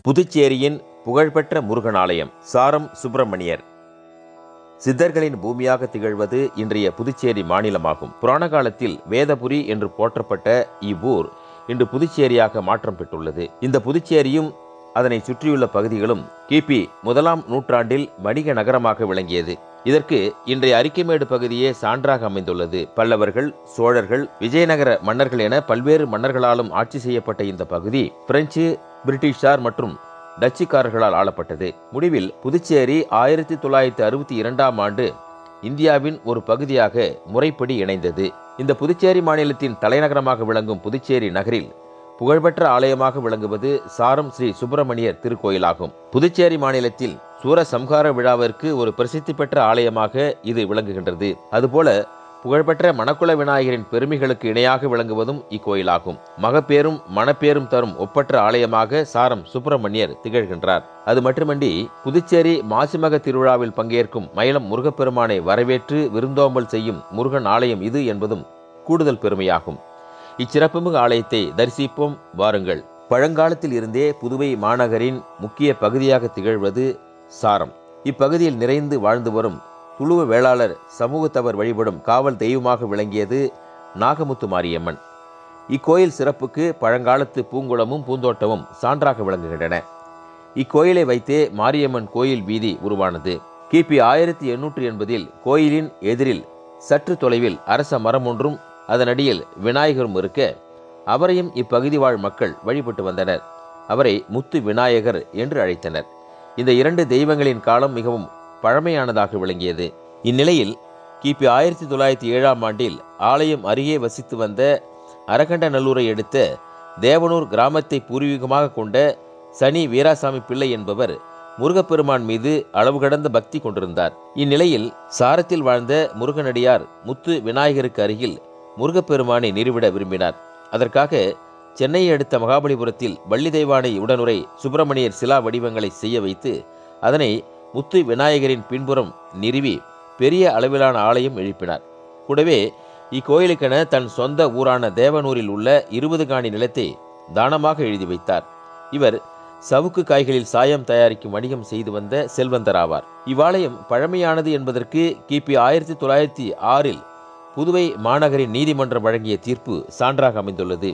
புதுச்சேரியின் புகழ்பெற்ற முருகன் ஆலயம் சாரம் சுப்பிரமணியர். சித்தர்களின் பூமியாக திகழ்வது இன்றைய புதுச்சேரி மாநிலமாகும். புராண காலத்தில் வேதபுரி என்று போற்றப்பட்ட இவ்வூர் இன்று புதுச்சேரியாக மாற்றம் பெற்றுள்ளது. இந்த புதுச்சேரியும் அதனை சுற்றியுள்ள பகுதிகளும் கிபி 1ஆம் நூற்றாண்டில் வணிக நகரமாக விளங்கியது. இதற்கு இன்றைய அரிக்கமேடு பகுதியே சான்றாக அமைந்துள்ளது. பல்லவர்கள், சோழர்கள், விஜயநகர மன்னர்கள் என பல்வேறு மன்னர்களாலும் ஆட்சி செய்யப்பட்ட இந்த பகுதி பிரெஞ்சு, பிரிட்டிஷார் மற்றும் டச்சுக்காரர்களால் ஆளப்பட்டது. முடிவில் புதுச்சேரி 1962ஆம் ஆண்டு இந்தியாவின் ஒரு பகுதியாக முறைப்படி இணைந்தது. இந்த புதுச்சேரி மாநிலத்தின் தலைநகரமாக விளங்கும் புதுச்சேரி நகரில் புகழ்பெற்ற ஆலயமாக விளங்குவது சாரம் ஸ்ரீ சுப்பிரமணியர் திருக்கோயிலாகும். புதுச்சேரி மாநிலத்தில் சூரசம்ஹார விழாவிற்கு ஒரு பிரசித்தி பெற்ற ஆலயமாக இது விளங்குகின்றது. அதுபோல புகழ்பெற்ற மணக்குள விநாயகரின் பெருமைகளுக்கு இணையாக விளங்குவதும் இக்கோயிலாகும். மகப்பேரும் மணப்பேரும் தரும் ஒப்பற்ற ஆலயமாக சாரம் சுப்பிரமணியர் திகழ்கின்றார். அது மட்டுமன்றி புதுச்சேரி மாசிமக திருவிழாவில் பங்கேற்கும் மயிலம் முருகப்பெருமானை வரவேற்று விருந்தோம்பல் செய்யும் முருகன் ஆலயம் இது என்பதும் கூடுதல் பெருமையாகும். இச்சிறப்புமிகு ஆலயத்தை தரிசிப்போம் வாருங்கள். பழங்காலத்தில் இருந்தே புதுவை மாநகரின் முக்கிய பகுதியாக திகழ்வது சாரம். இப்பகுதியில் நிறைந்து வாழ்ந்து வரும் துளுவ வேளாளர் சமூகத்தவர் வழிபடும் காவல் தெய்வமாக விளங்கியது நாகமுத்து மாரியம்மன். இக்கோயில் சிறப்புக்கு பழங்காலத்து பூங்குளமும் பூந்தோட்டமும் சான்றாக விளங்குகின்றன. இக்கோயிலை வைத்தே மாரியம்மன் கோயில் வீதி உருவானது. கிபி 1880இல் கோயிலின் எதிரில் சற்று தொலைவில் அரச மரம் ஒன்றும் அதனடியில் விநாயகரும் இருக்க அவரையும் இப்பகுதி வாழ் மக்கள் வழிபட்டு வந்தனர். அவரை முத்து விநாயகர் என்று அழைத்தனர். இந்த இரண்டு தெய்வங்களின் காலம் மிகவும் பழமையானதாக விளங்கியது. இந்நிலையில் கிபி 1907ஆம் ஆண்டில் ஆலயம் அருகே வசித்து வந்த அரகண்டநல்லூரை அடுத்த தேவனூர் கிராமத்தை பூர்வீகமாக கொண்ட சனி வீராசாமி பிள்ளை என்பவர் முருகப்பெருமான் மீது அளவு கடந்த பக்தி கொண்டிருந்தார். இந்நிலையில் சாரத்தில் வாழ்ந்த முருகனடியார் முத்து விநாயகருக்கு அருகில் முருகப்பெருமானை நிறுவிட விரும்பினார். அதற்காக சென்னையை அடுத்த மகாபலிபுரத்தில் வள்ளி தெய்வானை உடனுரை சுப்பிரமணியர் சிலா வடிவங்களை செய்ய வைத்து அதனை முத்து விநாயகரின் பின்புறம் நிறுவி பெரிய அளவிலான ஆலயம் எழுப்பினார். கூடவே இக்கோயிலுக்கென தன் சொந்த ஊரான தேவனூரில் உள்ள 20 காணி நிலத்தை தானமாக எழுதி வைத்தார். இவர் சவுக்கு காய்களில் சாயம் தயாரிக்கும் வணிகம் செய்து வந்த செல்வந்தராவார். இவ்வாலயம் பழமையானது என்பதற்கு கிபி 1906இல் புதுவை மாநகரின் நீதிமன்றம் வழங்கிய தீர்ப்பு சான்றாக அமைந்துள்ளது.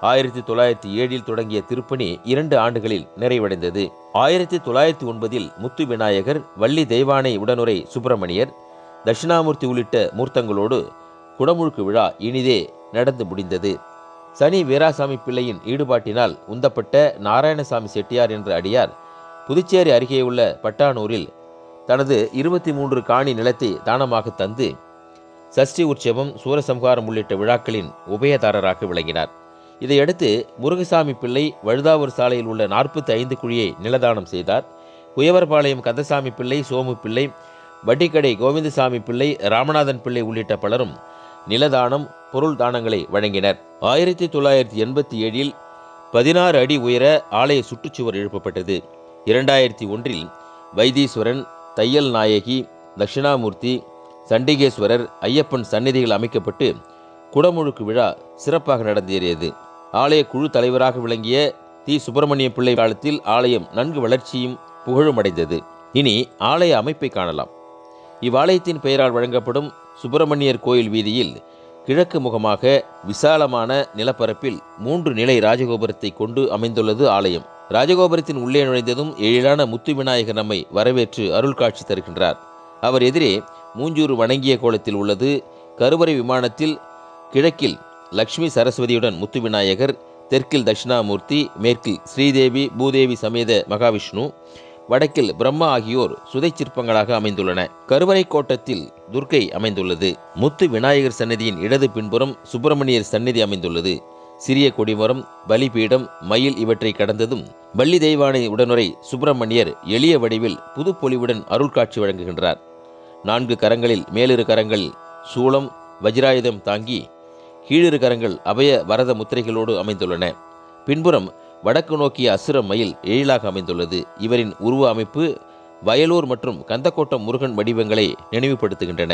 1907இல் தொடங்கிய திருப்பணி 2 ஆண்டுகளில் நிறைவடைந்தது. 1909இல் முத்து விநாயகர், வள்ளி தெய்வானை உடனுரை சுப்பிரமணியர், தட்சிணாமூர்த்தி உள்ளிட்ட மூர்த்தங்களோடு குடமுழுக்கு விழா இனிதே நடந்து முடிந்தது. சனி வீராசாமி பிள்ளையின் ஈடுபாட்டினால் உந்தப்பட்ட நாராயணசாமி செட்டியார் என்ற அடியார் புதுச்சேரி அருகேயுள்ள பட்டானூரில் தனது 23 காணி நிலத்தை தானமாக தந்து சஷ்டி உற்சவம், சூரசம்ஹாரம் உள்ளிட்ட விழாக்களின் உபயதாரராக விளங்கினார். இதையடுத்து முருகசாமி பிள்ளை வழுதாவூர் சாலையில் உள்ள 45 குழியை நிலதானம் செய்தார். குயவர்பாளையம் கந்தசாமி பிள்ளை, சோமு பிள்ளை, வட்டிக்கடை கோவிந்தசாமி பிள்ளை, ராமநாதன் பிள்ளை உள்ளிட்ட பலரும் நிலதானம், பொருள் தானங்களை வழங்கினர். 1987இல் 16 அடி உயர ஆலய சுற்றுச்சுவர் எழுப்பப்பட்டது. 2001இல் வைத்தீஸ்வரன், தையல் நாயகி, தட்சிணாமூர்த்தி, சண்டிகேஸ்வரர், ஐயப்பன் சந்நிதிகள் அமைக்கப்பட்டு குடமுழுக்கு விழா சிறப்பாக நடந்தேறியது. ஆலய குழு தலைவராக விளங்கிய தி. சுப்பிரமணிய பிள்ளை காலத்தில் ஆலயம் நன்கு வளர்ச்சியும் புகழும் அடைந்தது. இனி ஆலய அமைப்பை காணலாம். இவ்வாலயத்தின் பெயரால் வழங்கப்படும் சுப்பிரமணியர் கோயில் வீதியில் கிழக்கு முகமாக விசாலமான நிலப்பரப்பில் 3 நிலை ராஜகோபுரத்தை கொண்டு அமைந்துள்ளது ஆலயம். ராஜகோபுரத்தின் உள்ளே நுழைந்ததும் எழிலான முத்து விநாயகர் நம்மை வரவேற்று அருள் காட்சி தருகின்றார். அவர் எதிரே மூஞ்சூறு வணங்கிய கோலத்தில் உள்ளது. கருவறை விமானத்தில் கிழக்கில் லக்ஷ்மி சரஸ்வதியுடன் முத்து விநாயகர், தெற்கில் தட்சிணாமூர்த்தி, மேற்கில் ஸ்ரீதேவி பூதேவி சமேத மகாவிஷ்ணு, வடக்கில் பிரம்மா ஆகியோர் சுதை சிற்பங்களாக அமைந்துள்ளன. கருவறை கோட்டத்தில் துர்க்கை அமைந்துள்ளது. முத்து விநாயகர் சன்னதியின் இடது பின்புறம் சுப்பிரமணியர் சன்னதி அமைந்துள்ளது. சிறிய கொடிமரம், பலிபீடம், மயில் இவற்றை கடந்ததும் வள்ளி தெய்வானை உடனுரை சுப்பிரமணியர் எளிய வடிவில் புது பொலிவுடன் அருள் காட்சி வழங்குகின்றார். 4 கரங்களில் மேலிரு கரங்களில் சூளம் வஜ்ராயுதம் தாங்கி கீழிரு கரங்கள் அபய வரத முத்திரைகளோடு அமைந்துள்ளன. பின்புறம் வடக்கு நோக்கிய அசுர மயில் எழிலாக அமைந்துள்ளது. இவரின் உருவ அமைப்பு வயலூர் மற்றும் கந்தக்கோட்டம் முருகன் வடிவங்களை நினைவுபடுத்துகின்றன.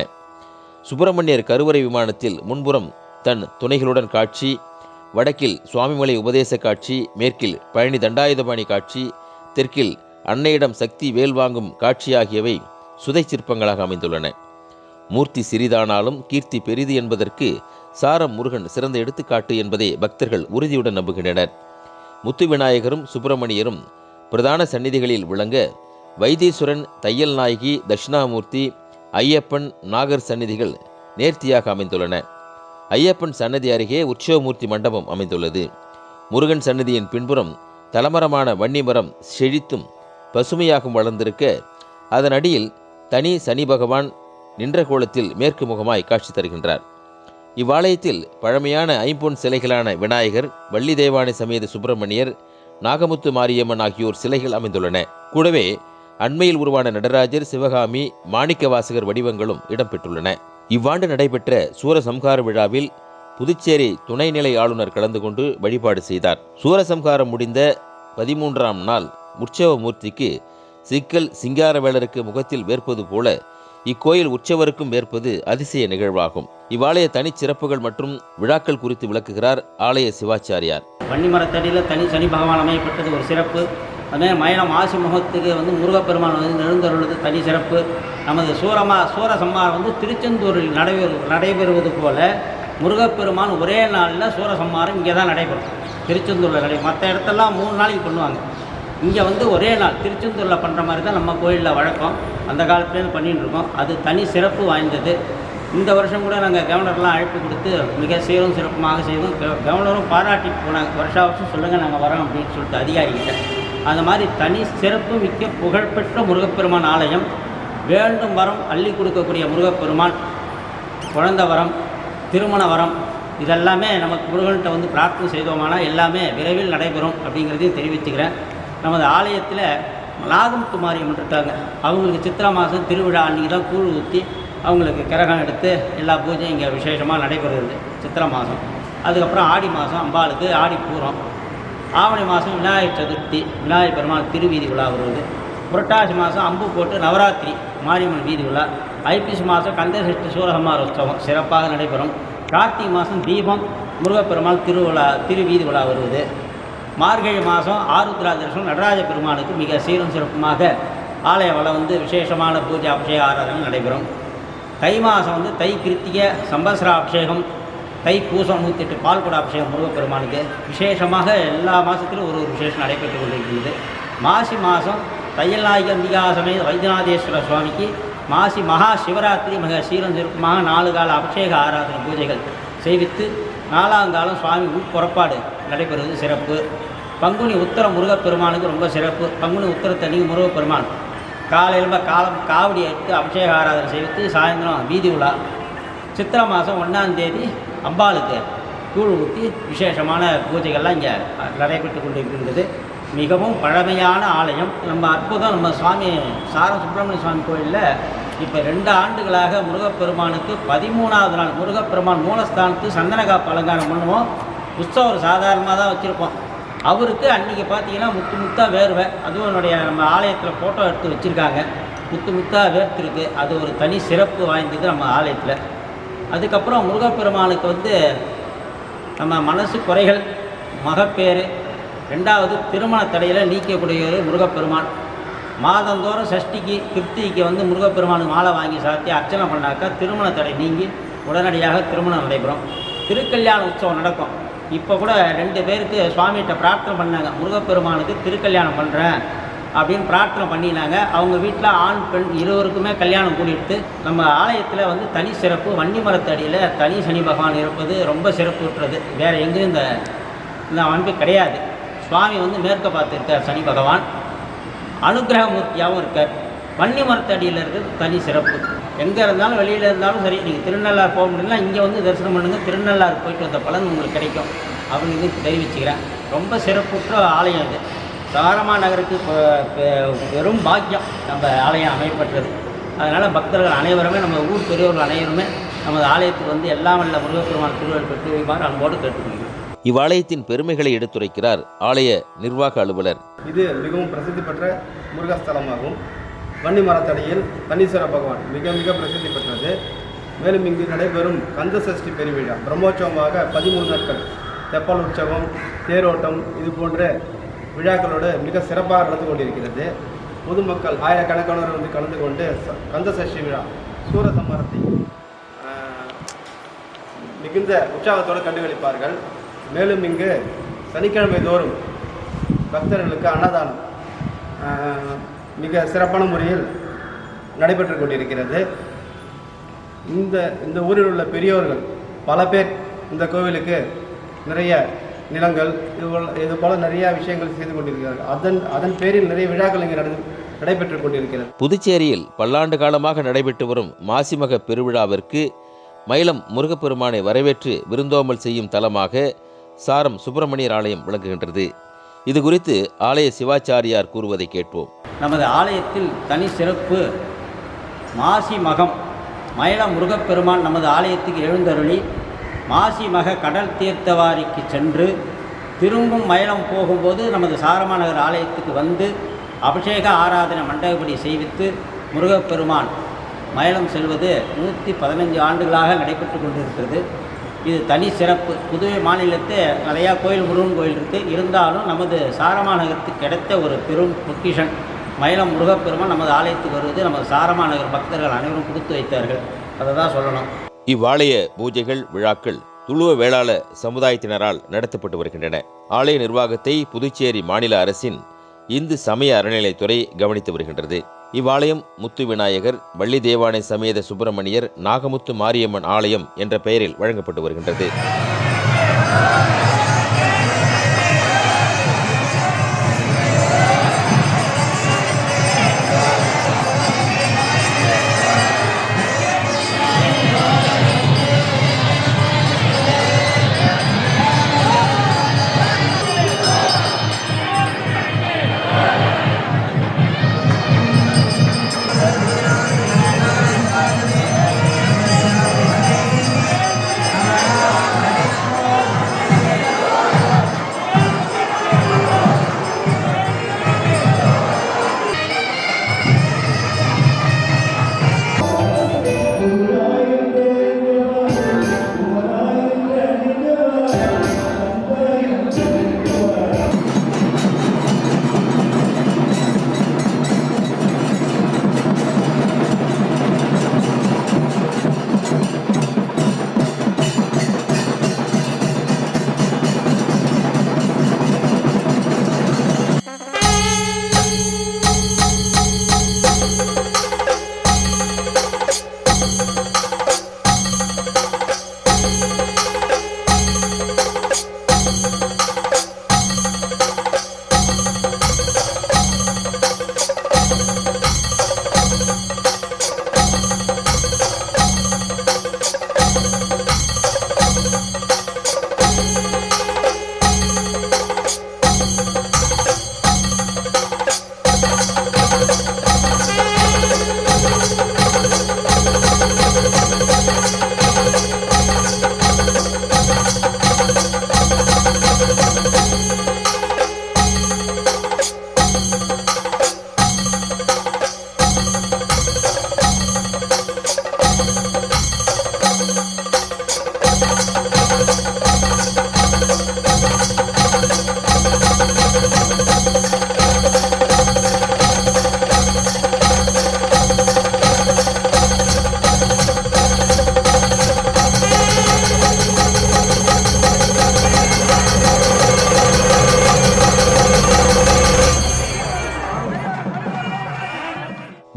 சுப்பிரமணியர் கருவறை விமானத்தில் முன்புறம் தன் துணைகளுடன் காட்சி, வடக்கில் சுவாமிமலை உபதேச காட்சி, மேற்கில் பழனி தண்டாயுதபாணி காட்சி, தெற்கில் அன்னையிடம் சக்தி வேல் வாங்கும் காட்சி ஆகியவை சுதை சிற்பங்களாக அமைந்துள்ளன. மூர்த்தி சிறிதானாலும் கீர்த்தி பெரிது என்பதற்கு சாரம் முருகன் சிறந்த எடுத்துக்காட்டு என்பதை பக்தர்கள் உறுதியுடன் நம்புகின்றனர். முத்து விநாயகரும் சுப்பிரமணியரும் பிரதான சந்நிதிகளில் விளங்க, வைத்தீஸ்வரன், தையல் நாயகி, தட்சிணாமூர்த்தி, ஐயப்பன், நாகர் சந்நிதிகள் நேர்த்தியாக அமைந்துள்ளன. ஐயப்பன் சன்னதி அருகே உற்சவமூர்த்தி மண்டபம் அமைந்துள்ளது. முருகன் சன்னதியின் பின்புறம் தலமரமான வன்னிமரம் செழித்தும் பசுமையாகவும் வளர்ந்திருக்க, அதன் அடியில் தனி சனி பகவான் நின்ற கோலத்தில் மேற்கு முகமாய் காட்சி தருகின்றார். இவ்வாலயத்தில் பழமையான ஐம்பொன் சிலைகளான விநாயகர், வள்ளி தேவானை சமேத சுப்பிரமணியர், நாகமுத்து மாரியம்மன் ஆகியோர் சிலைகள் அமைந்துள்ளன. கூடவே அண்மையில் உருவான நடராஜர், சிவகாமி, மாணிக்க வாசகர் வடிவங்களும் இடம்பெற்றுள்ளன. இவ்வாண்டு நடைபெற்ற சூரசம்ஹார விழாவில் புதுச்சேரி துணைநிலை ஆளுநர் கலந்து கொண்டு வழிபாடு செய்தார். சூரசம்ஹாரம் முடிந்த 13ஆம் நாள் உற்சவ மூர்த்திக்கு சிக்கல் சிங்காரவேலருக்கு முகத்தில் வேர்ப்பது போல இக்கோயில் உற்சவருக்கும் வேர்ப்பது அதிசய நிகழ்வாகும். இவ்வாலய தனிச்சிறப்புகள் மற்றும் விழாக்கள் குறித்து விளக்குகிறார் ஆலய சிவாச்சாரியார். வன்னிமரத்தடியில் தனி சனி பகவான் அமையப்பட்டது ஒரு சிறப்பு. அதே மயிலம் ஆசி முகத்துக்கு முருகப்பெருமான் எழுந்தருள்வது தனி சிறப்பு. நமது சூரசம்ஹாரம் திருச்செந்தூரில் நடைபெறுவது போல முருகப்பெருமான் ஒரே நாளில் சூரசம்ஹாரம் இங்கே தான் நடைபெறும். திருச்செந்தூரில் நடைபெறும். மற்ற இடத்தெல்லாம் 3 நாளைக்கு பண்ணுவாங்க. இங்கே ஒரே நாள் திருச்செந்தூரில் பண்ணுற மாதிரி தான் நம்ம கோயிலில் வழக்கம். அந்த காலத்துலேருந்து பண்ணிட்டு இருக்கோம். அது தனி சிறப்பு வாய்ந்தது. இந்த வருஷம் கூட நாங்கள் கவர்னர்லாம் அழைப்பு கொடுத்து மிக சீரும் சிறப்புமாக செய்வோம். கவர்னரும் பாராட்டிட்டு போனாங்க. வருஷம் சொல்லுங்கள் நாங்கள் வரோம் அப்படின்னு சொல்லிட்டு அதிகாரிகிட்ட. அந்த மாதிரி தனி சிறப்பு மிக்க புகழ்பெற்ற முருகப்பெருமான் ஆலயம். வேண்டும் வரம் அள்ளி கொடுக்கக்கூடிய முருகப்பெருமான், குழந்தை வரம், திருமண வரம், இதெல்லாமே நமக்கு முருகன்கிட்ட பிரார்த்தனை செய்தோமானால் எல்லாமே விரைவில் நடைபெறும் அப்படிங்கிறதையும் தெரிவிச்சுக்கிறேன். நமது ஆலயத்தில் நாகமுத்து மாரியம்மன் இருக்காங்க. அவங்களுக்கு சித்திரை மாதம் திருவிழா அன்றைக்கி தான் கூழ் ஊற்றி அவங்களுக்கு கிரகம் எடுத்து எல்லா பூஜையும் இங்கே விசேஷமாக நடைபெறுகிறது சித்திரை மாதம். அதுக்கப்புறம் ஆடி மாதம் அம்பாளுக்கு ஆடி பூரம், ஆவணி மாதம் விநாயகர் சதுர்த்தி, விநாயகர் பெருமாள் திருவீதி விழா வருவது, புரட்டாசி மாதம் அம்பு போட்டு நவராத்திரி மாரியம்மன் வீதி விழா, ஐப்பசி மாதம் கந்தசஷ்டி சூரசம்ஹார உற்சவம் சிறப்பாக நடைபெறும். கார்த்திகை மாதம் தீபம், முருகப்பெருமாள் திருவீதி விழா வருவது, மார்கழி மாதம் ஆருத்ரா தரிசனம் நடராஜ பெருமானுக்கு மிக சீரும் சிறப்புமாக ஆலய வளம் விசேஷமான பூஜை அபிஷேக ஆராதனை நடைபெறும். தை மாதம் தை கிருத்திகை சம்பத்சர அபிஷேகம், தை பூசம் 108 பால்குட அபிஷேகம் முருகப்பெருமானுக்கு விசேஷமாக எல்லா மாதத்திலும் ஒரு விசேஷம் நடைபெற்று கொண்டிருக்கிறது. மாசி மாதம் தையல் நாயகி அம்பிகா சமேத வைத்தியநாதேஸ்வர சுவாமிக்கு மாசி மகா சிவராத்திரி மிக சீரும் சிறப்புமாக 4 கால அபிஷேக ஆராதனை பூஜைகள் செய்வித்து 4ஆம் காலம் சுவாமி உட்புறப்பாடு நடைபெறுவது சிறப்பு. பங்குனி உத்தரம் முருகப்பெருமானுக்கு ரொம்ப சிறப்பு. பங்குனி உத்தரத்தன்னைக்கு முருகப்பெருமான் காலையில் காவடி எடுத்து அபிஷேக ஆராதனை செய்வித்து சாயந்தரம் வீதி விழா. சித்திரை மாதம் 1ஆம் தேதி அம்பாளுக்கு கூழ் ஊற்றி விசேஷமான பூஜைகள்லாம் இங்கே நடைபெற்று கொண்டிருக்கின்றது. மிகவும் பழமையான ஆலயம். நம்ம அற்புதம் நம்ம சுவாமி சாரம் சுப்பிரமணிய சுவாமி கோயிலில் இப்போ 2 ஆண்டுகளாக முருகப்பெருமானுக்கு 13ஆவது நாள் முருகப்பெருமான் மூலஸ்தானத்து சந்தனகாப்பு அலங்காரம் பண்ணுவோம். உற்சவர் சாதாரணமாக தான் வச்சுருப்போம். அவருக்கு அன்றைக்கி பார்த்தீங்கன்னா முத்தாக வேர்வை, அதுவும் நம்ம ஆலயத்தில் ஃபோட்டோ எடுத்து வச்சுருக்காங்க. முத்தாக வேர்த்திருக்கு. அது ஒரு தனி சிறப்பு வாய்ந்தது நம்ம ஆலயத்தில். அதுக்கப்புறம் முருகப்பெருமானுக்கு நம்ம மனசு குறைகள், மகப்பேறு, 2வது திருமண தடையில் நீக்கக்கூடிய ஒரு முருகப்பெருமான். மாதந்தோறும் சஷ்டிக்கு கிருத்திக்கு முருகப்பெருமானுக்கு மாலை வாங்கி சாத்தி அர்ச்சனை பண்ணாக்கா திருமண தடை நீங்கி உடனடியாக திருமணம் நடைபெறும். திருக்கல்யாண உற்சவம் நடக்கும். இப்போ கூட 2 பேருக்கு சுவாமிகிட்ட பிரார்த்தனை பண்ணாங்க. முருகப்பெருமானுக்கு திருக்கல்யாணம் பண்ணுறேன் அப்படின்னு பிரார்த்தனை பண்ணினாங்க. அவங்க வீட்டில் ஆண் பெண் இருவருக்குமே கல்யாணம் கூடிட்டு நம்ம ஆலயத்தில் தனி சிறப்பு. வன்னிமரத்தடியில் தனி சனி பகவான் இருப்பது ரொம்ப சிறப்பு விட்டுறது. வேறு எங்கேயும் இந்த அமைப்பு கிடையாது. சுவாமி மேற்க பார்த்துருக்கார் சனி பகவான். அனுகிரகமூர்த்தியாகவும் இருக்கார். வன்னிமரத்தடியில் இருக்கிறது தனி சிறப்பு. எங்கே இருந்தாலும் வெளியில் இருந்தாலும் சரி, நீங்கள் திருநள்ளாறு போக முடியல, இங்கே தரிசனம் பண்ணுங்கள். திருநள்ளாறு போயிட்டு வந்த பலன் உங்களுக்கு கிடைக்கும் அப்படின்னு தெரிவிச்சுக்கிறேன். ரொம்ப சிறப்புற்ற ஆலயம் இது. சாரமா நகருக்கு வெறும் பாக்கியம் நம்ம ஆலயம் அமைப்பற்றது. அதனால் பக்தர்கள் அனைவருமே, நம்ம ஊர் பெரியவர்கள் அனைவருமே நமது ஆலயத்துக்கு எல்லாம் வல்ல முருகப்பெருமான் திருவள்ளுவர் பெற்று வைப்பார் அன்போடு கேட்டுக்கொள்கிறோம். இவ்வாலயத்தின் பெருமைகளை எடுத்துரைக்கிறார் ஆலய நிர்வாக அலுவலர். இது மிகவும் பிரசித்தி பெற்ற முருகஸ்தலமாகும். வன்னி மரத்தடியில் தனீஸ்வர பகவான் மிக மிக பிரசித்தி பெற்றது. மேலும் இங்கு நடைபெறும் கந்த சஷ்டி பெருவிழா பிரம்மோற்சவமாக 13 நாட்கள் தெப்பல் உற்சவம், தேரோட்டம் இது போன்ற விழாக்களோடு மிக சிறப்பாக நடந்து கொண்டிருக்கிறது. பொதுமக்கள் ஆயிரக்கணக்கானோர் வந்து கலந்து கொண்டு கந்த சஷ்டி விழா சூரசம்மாரத்தை மிகுந்த உற்சாகத்தோடு கண்டுகளிப்பார்கள். மேலும் இங்கு சனிக்கிழமை தோறும் பக்தர்களுக்கு அன்னதானம் மிக சிறப்பான முறையில் நடைபெற்று கொண்டிருக்கிறது. இந்த ஊரில் உள்ள பெரியோர்கள் பல பேர் இந்த கோவிலுக்கு நிறைய நிலங்கள் இது போல நிறைய விஷயங்கள் செய்து கொண்டிருக்கிறார்கள். அதன் பேரில் நிறைய விழாக்கள் இங்கே நடைபெற்று கொண்டிருக்கிறது. புதுச்சேரியில் பல்லாண்டு காலமாக நடைபெற்று வரும் மாசிமக பெருவிழாவிற்கு மயிலம் முருகப்பெருமானை வரவேற்று விருந்தோம்பல் செய்யும் தலமாக சாரம் சுப்பிரமணியர் ஆலயம் விளங்குகின்றது. இது குறித்து ஆலய சிவாச்சாரியார் கூறுவதை கேட்போம். நமது ஆலயத்தில் தனி சிறப்பு மாசி மகம் மயிலம் முருகப்பெருமான் நமது ஆலயத்துக்கு எழுந்தருளி மாசி மக கடல் தீர்த்தவாரிக்கு சென்று திரும்பும் மயிலம் போகும்போது நமது சாரமாநகர் ஆலயத்துக்கு வந்து அபிஷேக ஆராதனை மண்டபப்படி செய்வித்து முருகப்பெருமான் மயிலம் செல்வது 115 ஆண்டுகளாக நடைபெற்று கொண்டிருக்கிறது. இது தனி சிறப்பு. புதுவை மாநிலத்தில் நிறையா முருகன் கோயில் இருக்குது. இருந்தாலும் நமது சாரமாநகரத்துக்கு கிடைத்த ஒரு பெரும் பொக்கிஷன் மயிலம் முருகப்பெருமான் நமது ஆலயத்துக்கு வருவது நமது சாரமாநகர் பக்தர்கள் அனைவரும் கொடுத்து வைத்தார்கள். அதை தான் சொல்லணும். இவ்வாலய பூஜைகள் விழாக்கள் துளுவ வேளாள சமுதாயத்தினரால் நடத்தப்பட்டு வருகின்றன. ஆலய நிர்வாகத்தை புதுச்சேரி மாநில அரசின் இந்து சமய அறநிலைத்துறை கவனித்து வருகின்றது. இவ்வாலயம் முத்து விநாயகர், வள்ளி தேவானை சமேத சுப்பிரமணியர், நாகமுத்து மாரியம்மன் ஆலயம் என்ற பெயரில் வழங்கப்பட்டு வருகின்றது.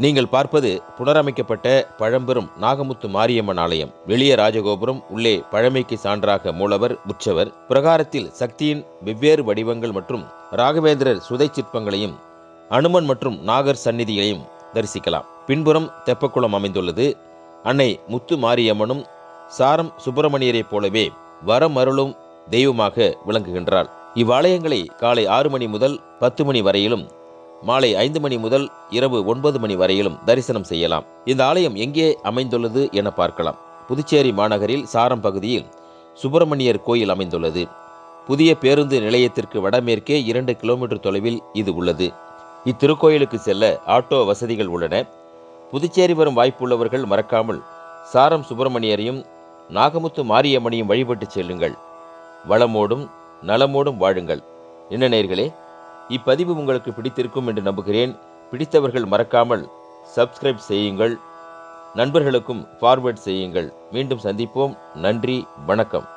நீங்கள் பார்ப்பது புனரமைக்கப்பட்ட பழம்பெரும் நாகமுத்து மாரியம்மன் ஆலயம். வெளியே ராஜகோபுரம், உள்ளே பழமைக்கு சான்றாக மூலவர், உற்சவர், பிரகாரத்தில் சக்தியின் வெவ்வேறு வடிவங்கள் மற்றும் ராகவேந்திரர் சுதை சிற்பங்களையும் அனுமன் மற்றும் நாகர் சந்நிதியையும் தரிசிக்கலாம். பின்புறம் தெப்பக்குளம் அமைந்துள்ளது. அன்னை முத்து மாரியம்மனும் சாரம் சுப்பிரமணியரைப் போலவே வரமருளும் தெய்வமாக விளங்குகின்றாள். இவ்வாலயங்களை காலை 6 மணி முதல் 10 மணி வரையிலும், மாலை 5 மணி முதல் இரவு 9 மணி வரையிலும் தரிசனம் செய்யலாம். இந்த ஆலயம் எங்கே அமைந்துள்ளது என பார்க்கலாம். புதுச்சேரி மாநகரில் சாரம் பகுதியில் சுப்பிரமணியர் கோயில் அமைந்துள்ளது. புதிய பேருந்து நிலையத்திற்கு வடமேற்கே 2 கிலோமீட்டர் தொலைவில் இது உள்ளது. இத்திருக்கோயிலுக்கு செல்ல ஆட்டோ வசதிகள் உள்ளன. புதுச்சேரி வரும் வாய்ப்புள்ளவர்கள் மறக்காமல் சாரம் சுப்பிரமணியரையும் நாகமுத்து மாரியம்மனையும் வழிபட்டு செல்லுங்கள். வளமோடும் நலமோடும் வாழுங்கள். என்ன நேயர்களே, இப்பதிவு உங்களுக்கு பிடித்திருக்கும் என்று நம்புகிறேன். பிடித்தவர்கள் மறக்காமல் சப்ஸ்கிரைப் செய்யுங்கள். நண்பர்களுக்கும் ஃபார்வர்ட் செய்யுங்கள். மீண்டும் சந்திப்போம். நன்றி, வணக்கம்.